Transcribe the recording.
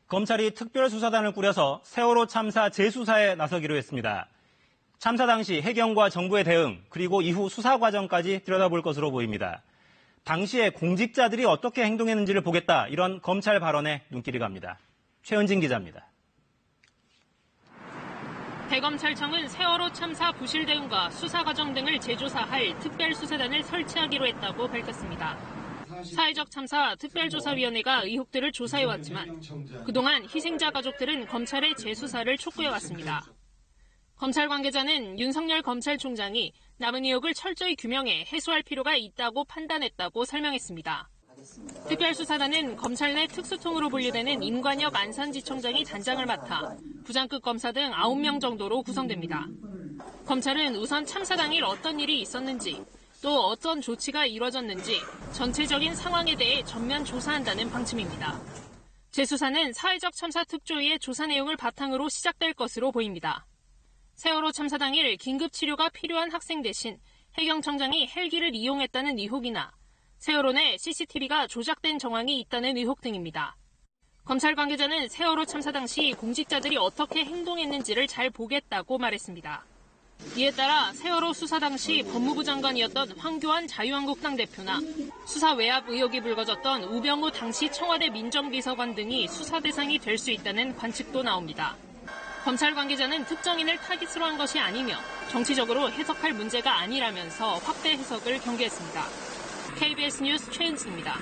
검찰이 특별수사단을 꾸려서 세월호 참사 재수사에 나서기로 했습니다. 참사 당시 해경과 정부의 대응, 그리고 이후 수사 과정까지 들여다볼 것으로 보입니다. 당시에 공직자들이 어떻게 행동했는지를 보겠다, 이런 검찰 발언에 눈길이 갑니다. 최은진 기자입니다. 대검찰청은 세월호 참사 부실 대응과 수사 과정 등을 재조사할 특별수사단을 설치하기로 했다고 밝혔습니다. 사회적 참사 특별조사위원회가 의혹들을 조사해왔지만 그동안 희생자 가족들은 검찰의 재수사를 촉구해왔습니다. 검찰 관계자는 윤석열 검찰총장이 남은 의혹을 철저히 규명해 해소할 필요가 있다고 판단했다고 설명했습니다. 특별수사단은 검찰 내 특수통으로 분류되는 임관혁 안산지청장이 단장을 맡아 부장급 검사 등 9명 정도로 구성됩니다. 검찰은 우선 참사 당일 어떤 일이 있었는지, 또 어떤 조치가 이뤄졌는지 전체적인 상황에 대해 전면 조사한다는 방침입니다. 재수사는 사회적 참사 특조위의 조사 내용을 바탕으로 시작될 것으로 보입니다. 세월호 참사 당일 긴급 치료가 필요한 학생 대신 해경청장이 헬기를 이용했다는 의혹이나 세월호 내 CCTV가 조작된 정황이 있다는 의혹 등입니다. 검찰 관계자는 세월호 참사 당시 공직자들이 어떻게 행동했는지를 잘 보겠다고 말했습니다. 이에 따라 세월호 수사 당시 법무부 장관이었던 황교안 자유한국당 대표나 수사 외압 의혹이 불거졌던 우병우 당시 청와대 민정비서관 등이 수사 대상이 될 수 있다는 관측도 나옵니다. 검찰 관계자는 특정인을 타깃으로 한 것이 아니며 정치적으로 해석할 문제가 아니라면서 확대 해석을 경계했습니다. KBS 뉴스 최은진입니다.